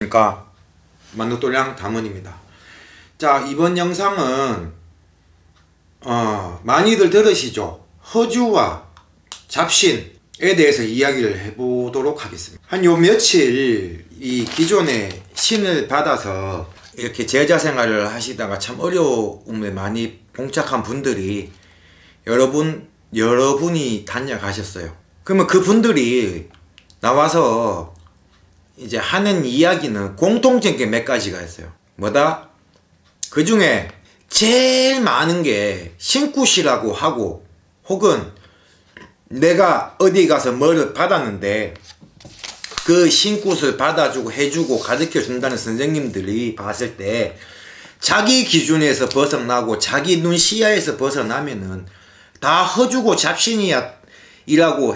그러니까 만두돌량 담원입니다. 자, 이번 영상은 많이들 들으시죠? 허주와 잡신에 대해서 이야기를 해보도록 하겠습니다. 한 요 며칠 이 기존에 신을 받아서 이렇게 제자 생활을 하시다가 참 어려움에 많이 봉착한 분들이 여러분이 다녀가셨어요. 그러면 그 분들이 나와서 이제 하는 이야기는 공통된 게 몇 가지가 있어요. 뭐다? 그 중에 제일 많은 게 신굿이라고 하고, 혹은 내가 어디 가서 뭐를 받았는데 그 신굿을 받아주고 해주고 가르쳐 준다는 선생님들이 봤을 때 자기 기준에서 벗어나고 자기 눈 시야에서 벗어나면은 다 허주고 잡신이라고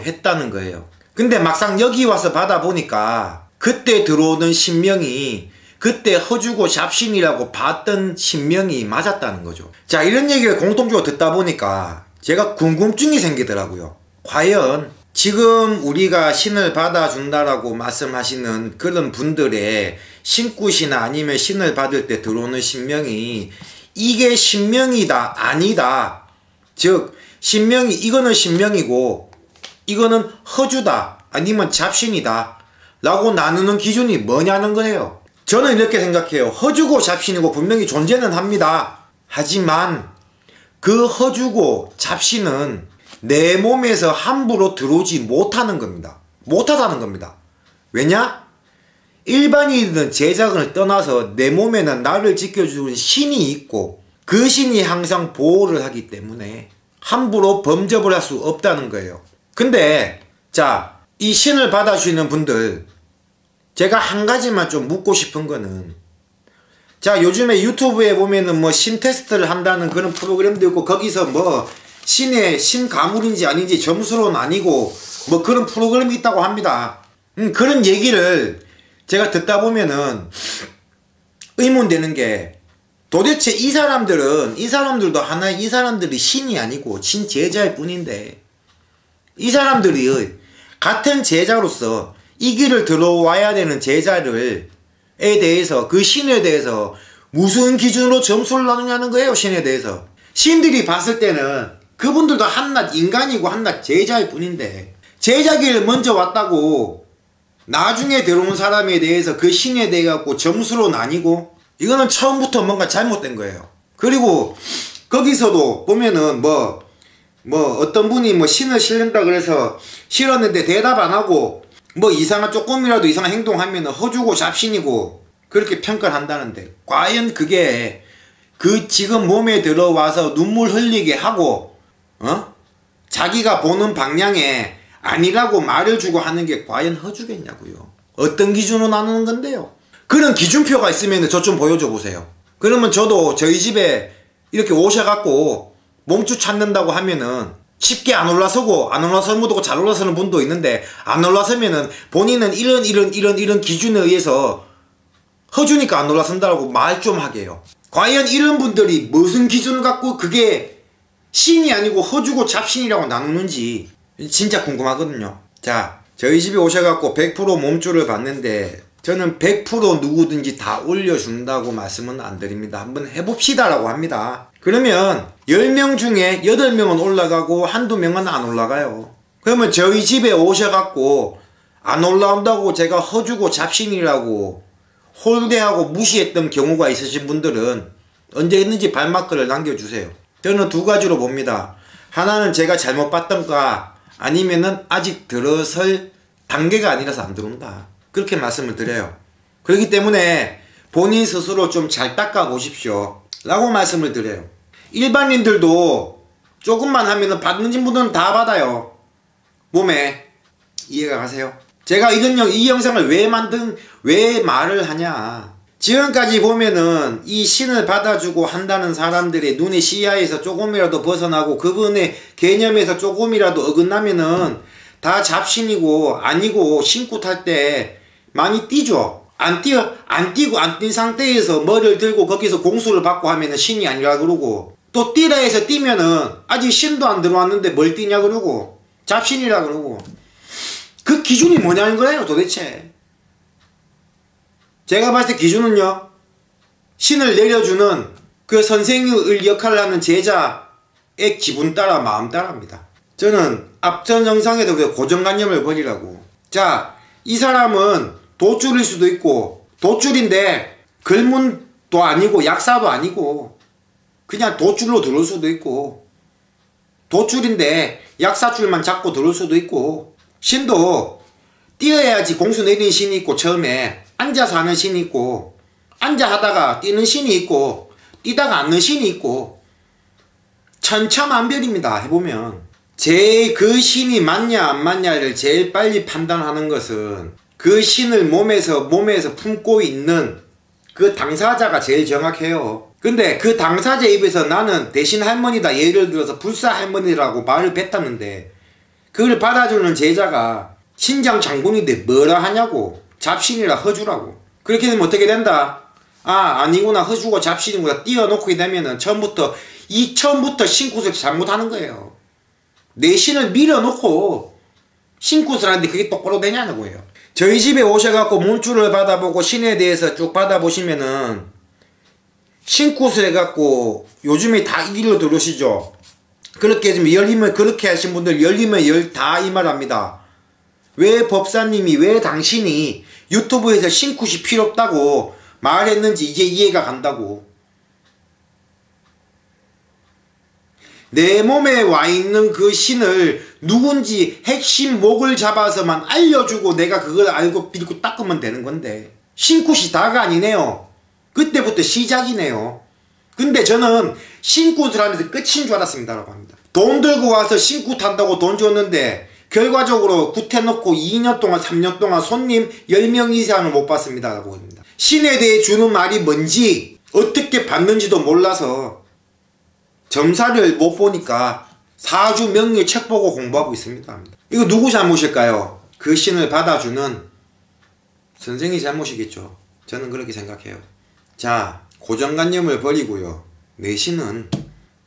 했다는 거예요. 근데 막상 여기 와서 받아보니까 그때 들어오는 신명이 그때 허주고 잡신이라고 봤던 신명이 맞았다는 거죠. 자, 이런 얘기를 공통적으로 듣다 보니까 제가 궁금증이 생기더라고요. 과연 지금 우리가 신을 받아준다라고 말씀하시는 그런 분들의 신굿이나 아니면 신을 받을 때 들어오는 신명이 이게 신명이다 아니다, 즉 신명이 이거는 신명이고 이거는 허주다 아니면 잡신이다 라고 나누는 기준이 뭐냐는 거예요. 저는 이렇게 생각해요. 허주고 잡신이고 분명히 존재는 합니다. 하지만 그 허주고 잡신은 내 몸에서 함부로 들어오지 못하는 겁니다. 못하다는 겁니다. 왜냐? 일반인은 제작을 떠나서 내 몸에는 나를 지켜주는 신이 있고 그 신이 항상 보호를 하기 때문에 함부로 범접을 할 수 없다는 거예요. 근데 자, 이 신을 받아주시는 분들, 제가 한 가지만 좀 묻고 싶은 거는, 자, 요즘에 유튜브에 보면은 뭐 신 테스트를 한다는 그런 프로그램도 있고, 거기서 뭐 신 가물인지 아닌지 점수로 나뉘고 뭐 그런 프로그램이 있다고 합니다. 그런 얘기를 제가 듣다 보면은 의문되는 게, 도대체 이 사람들도 하나의 이 사람들이 신이 아니고 신 제자일 뿐인데, 이 사람들이 같은 제자로서 이 길을 들어와야 되는 제자에 대해서, 그 신에 대해서 무슨 기준으로 점수를 나누냐는 거예요. 신에 대해서 신들이 봤을 때는 그분들도 한낱 인간이고 한낱 제자일 뿐인데, 제자 길을 먼저 왔다고 나중에 들어온 사람에 대해서 그 신에 대해 갖고 점수로 나뉘고, 이거는 처음부터 뭔가 잘못된 거예요. 그리고 거기서도 보면은 어떤 분이 뭐 신을 실른다 그래서 실었는데 대답 안 하고 뭐 조금이라도 이상한 행동하면 허주고 잡신이고 그렇게 평가를 한다는데, 과연 그게 그 지금 몸에 들어와서 눈물 흘리게 하고 자기가 보는 방향에 아니라고 말을 주고 하는 게 과연 허주겠냐고요. 어떤 기준으로 나누는 건데요? 그런 기준표가 있으면 저 좀 보여줘 보세요. 그러면 저도 저희 집에 이렇게 오셔갖고 몸주 찾는다고 하면은 쉽게 안 올라서는 분도 잘 올라서는 분도 있는데, 안 올라서면은 본인은 이런 기준에 의해서 허주니까 안 올라선다라고 말 좀 하게 해요. 과연 이런 분들이 무슨 기준을 갖고 그게 신이 아니고 허주고 잡신이라고 나누는지 진짜 궁금하거든요. 자, 저희 집에 오셔갖고 100% 몸주를 봤는데 저는 100% 누구든지 다 올려준다고 말씀은 안 드립니다. 한번 해봅시다 라고 합니다. 그러면 10명 중에 8명은 올라가고 한두 명은 안 올라가요. 그러면 저희 집에 오셔갖고 안 올라온다고 제가 허주고 잡신이라고 홀대하고 무시했던 경우가 있으신 분들은 언제 있는지 발막글을 남겨주세요. 저는 두 가지로 봅니다. 하나는 제가 잘못 봤던가, 아니면은 아직 들어설 단계가 아니라서 안 들어온다, 그렇게 말씀을 드려요. 그렇기 때문에 본인 스스로 좀 잘 닦아 보십시오 라고 말씀을 드려요. 일반인들도 조금만 하면은 받는 분들은 다 받아요. 몸에. 이해가 가세요? 제가 이 영상을 왜 말을 하냐, 지금까지 보면은 이 신을 받아주고 한다는 사람들의 눈의 시야에서 조금이라도 벗어나고 그분의 개념에서 조금이라도 어긋나면은 다 잡신이고 아니고 신굿 할 때 많이 뛰죠. 안 뛰고 안 뛴 상태에서 머리를 들고 거기서 공수를 받고 하면은 신이 아니라 그러고, 또 뛰라 해서 뛰면은 아직 신도 안 들어왔는데 뭘 뛰냐 그러고 잡신이라 그러고, 그 기준이 뭐냐는 거예요 도대체. 제가 봤을 때 기준은요, 신을 내려주는 그 선생의 역할을 하는 제자의 기분 따라 마음 따라입니다. 저는 앞전 영상에도 고정관념을 버리라고. 자, 이 사람은 도줄일 수도 있고, 도줄인데 글문도 아니고 약사도 아니고 그냥 도줄로 들어올 수도 있고, 도줄인데 약사줄만 잡고 들어올 수도 있고, 신도 뛰어야지 공수 내리는 신이 있고, 처음에 앉아서 하는 신이 있고, 앉아 하다가 뛰는 신이 있고, 뛰다가 앉는 신이 있고, 천차만별입니다. 해보면 그 신이 맞냐 안 맞냐를 제일 빨리 판단하는 것은 그 신을 몸에서 품고 있는 그 당사자가 제일 정확해요. 근데 그 당사자 입에서 나는 대신 할머니다, 예를 들어서 불사 할머니라고 말을 뱉었는데 그걸 받아주는 제자가 신장 장군인데 뭐라 하냐고, 잡신이라 허주라고. 그렇게 되면 어떻게 된다? 아, 아니구나, 허주고 잡신이구나 띄워놓게 되면은 처음부터 신굿을 잘못하는 거예요. 내 신을 밀어놓고 신굿을 하는데 그게 똑바로 되냐는 거예요. 저희 집에 오셔갖고 문줄을 받아보고 신에 대해서 쭉 받아보시면은 신굿을 해갖고 요즘에 다 이리로 들으시죠. 그렇게 좀 열리면, 그렇게 하신 분들 열리면 다 이 말합니다. 왜 법사님이, 왜 당신이 유튜브에서 신굿이 필요 없다고 말했는지 이제 이해가 간다고. 내 몸에 와 있는 그 신을 누군지 핵심 목을 잡아서만 알려주고 내가 그걸 알고 빌고 닦으면 되는 건데, 신굿이 다가 아니네요. 그때부터 시작이네요. 근데 저는 신굿을 하면서 끝인 줄 알았습니다 라고 합니다. 돈 들고 와서 신굿 한다고 돈 줬는데 결과적으로 굿해놓고 2년 동안 3년 동안 손님 10명 이상을 못 받습니다 라고 합니다. 신에 대해 주는 말이 뭔지 어떻게 받는지도 몰라서 점사를 못 보니까 사주 명리 책 보고 공부하고 있습니다. 이거 누구 잘못일까요? 그 신을 받아주는 선생이 잘못이겠죠. 저는 그렇게 생각해요. 자, 고정관념을 버리고요. 내 신은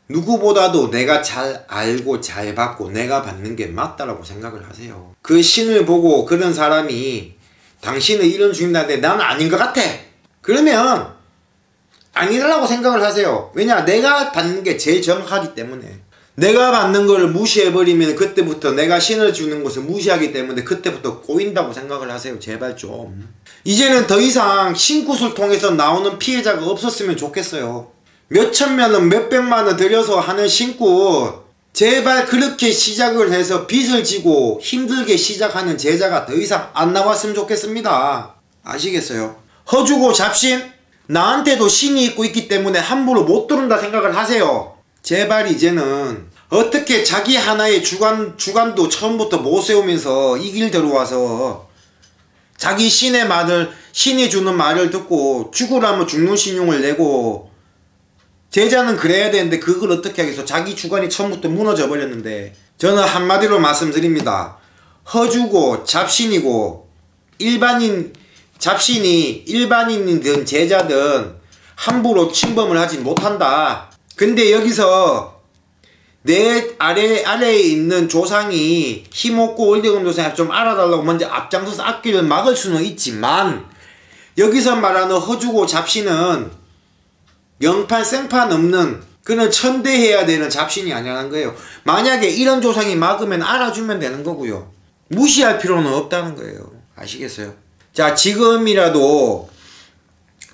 누구보다도 내가 잘 알고 잘 받고 내가 받는 게 맞다라고 생각을 하세요. 그 신을 보고 그런 사람이 당신은 이런 주인한테 나는 아닌 것 같아, 그러면 아니라고 생각을 하세요. 왜냐, 내가 받는 게 제일 정확하기 때문에. 내가 받는 거를 무시해버리면 그때부터 내가 신을 주는 것을 무시하기 때문에 그때부터 꼬인다고 생각을 하세요. 제발 좀. 이제는 더 이상 신굿을 통해서 나오는 피해자가 없었으면 좋겠어요. 몇천만원 몇백만원 들여서 하는 신굿, 제발 그렇게 시작을 해서 빚을 지고 힘들게 시작하는 제자가 더 이상 안 나왔으면 좋겠습니다. 아시겠어요? 허주고 잡신? 나한테도 신이 있고 있기 때문에 함부로 못 들은다 생각을 하세요. 제발 이제는 어떻게 자기 하나의 주관도 처음부터 못 세우면서 이 길 들어와서 자기 신의 말을, 신이 주는 말을 듣고 죽으라면 죽는 신용을 내고, 제자는 그래야 되는데 그걸 어떻게 하겠어. 자기 주관이 처음부터 무너져 버렸는데. 저는 한마디로 말씀드립니다. 허주고 잡신이고 잡신이 일반인이든 제자든 함부로 침범을 하지 못한다. 근데 여기서 내 아래에 있는 조상이 힘없고 올대금 조상이 좀 알아달라고 먼저 앞장서서 앞길을 막을 수는 있지만, 여기서 말하는 허주고 잡신은 영판 생판 없는 그런 천대해야 되는 잡신이 아니라는 거예요. 만약에 이런 조상이 막으면 알아주면 되는 거고요. 무시할 필요는 없다는 거예요. 아시겠어요? 자, 지금이라도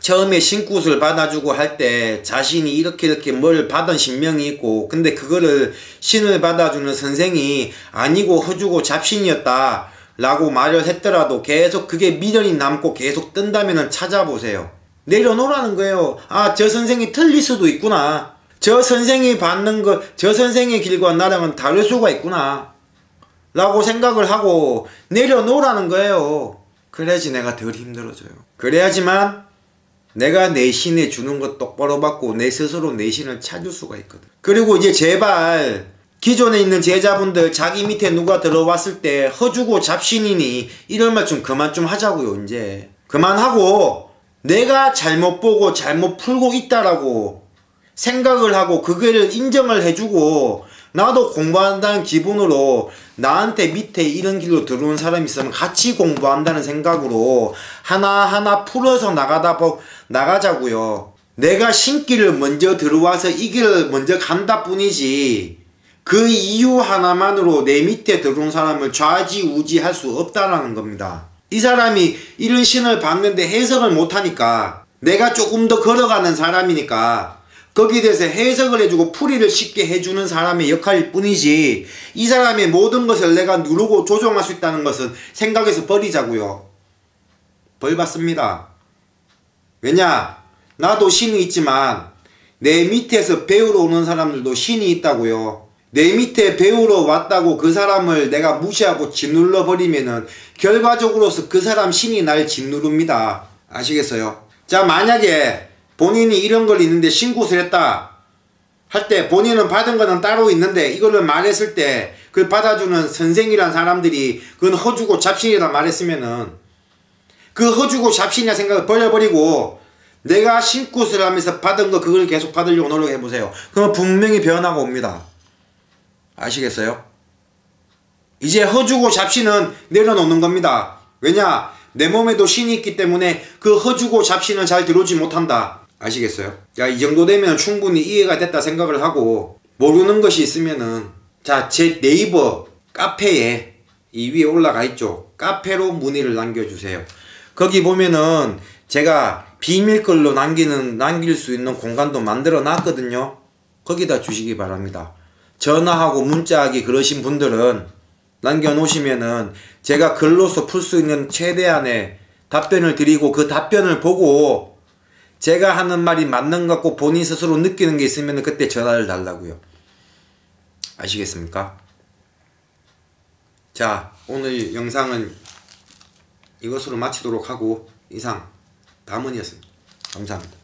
처음에 신굿을 받아주고 할 때 자신이 이렇게 뭘 받은 신명이 있고, 근데 그거를 신을 받아주는 선생이 아니고 허주고 잡신이었다 라고 말을 했더라도 계속 그게 미련이 남고 계속 뜬다면은 찾아보세요. 내려놓으라는 거예요. 아, 저 선생이 틀릴 수도 있구나. 저 선생이 받는 거, 저 선생의 길과 나랑은 다를 수가 있구나 라고 생각을 하고 내려놓으라는 거예요. 그래야지 내가 덜 힘들어져요. 그래야지만 내가 내 신에 주는 것 똑바로 받고 내 스스로 내 신을 찾을 수가 있거든. 그리고 이제 제발 기존에 있는 제자분들, 자기 밑에 누가 들어왔을 때 허주고 잡신이니 이런 말 좀 그만 좀 하자고요. 이제 그만하고 내가 잘못 보고 잘못 풀고 있다라고 생각을 하고 그거를 인정을 해주고 나도 공부한다는 기분으로 나한테 밑에 이런 길로 들어온 사람이 있으면 같이 공부한다는 생각으로 하나하나 풀어서 나가자고요. 내가 신길을 먼저 들어와서 이 길을 먼저 간다 뿐이지 그 이유 하나만으로 내 밑에 들어온 사람을 좌지우지 할 수 없다라는 겁니다. 이 사람이 이런 신을 봤는데 해석을 못하니까 내가 조금 더 걸어가는 사람이니까 거기에 대해서 해석을 해주고 풀이를 쉽게 해주는 사람의 역할일 뿐이지 이 사람의 모든 것을 내가 누르고 조종할 수 있다는 것은 생각에서 버리자고요. 벌 받습니다. 왜냐? 나도 신이 있지만 내 밑에서 배우러 오는 사람들도 신이 있다고요. 내 밑에 배우러 왔다고 그 사람을 내가 무시하고 짓눌러 버리면은 결과적으로서 그 사람 신이 날 짓누릅니다. 아시겠어요? 자, 만약에 본인이 이런 걸 있는데 신굿을 했다 할 때 본인은 받은 거는 따로 있는데 이거를 말했을 때 그걸 받아주는 선생이란 사람들이 그건 허주고 잡신이라 말했으면은 그 허주고 잡신이라 생각을 버려버리고 내가 신굿을 하면서 받은 거 그걸 계속 받으려고 노력해보세요. 그러면 분명히 변화가 옵니다. 아시겠어요? 이제 허주고 잡신은 내려놓는 겁니다. 왜냐? 내 몸에도 신이 있기 때문에 그 허주고 잡신은 잘 들어오지 못한다. 아시겠어요? 자, 이 정도 되면 충분히 이해가 됐다 생각을 하고 모르는 것이 있으면은 자, 제 네이버 카페에 이 위에 올라가 있죠. 카페로 문의를 남겨주세요. 거기 보면은 제가 비밀글로 남길 수 있는 공간도 만들어 놨거든요. 거기다 주시기 바랍니다. 전화하고 문자하기 그러신 분들은 남겨놓으시면은 제가 글로서 풀 수 있는 최대한의 답변을 드리고 그 답변을 보고 제가 하는 말이 맞는 것 같고 본인 스스로 느끼는 게 있으면 그때 전화를 달라고요. 아시겠습니까? 자, 오늘 영상은 이것으로 마치도록 하고 이상 다문이었습니다. 감사합니다.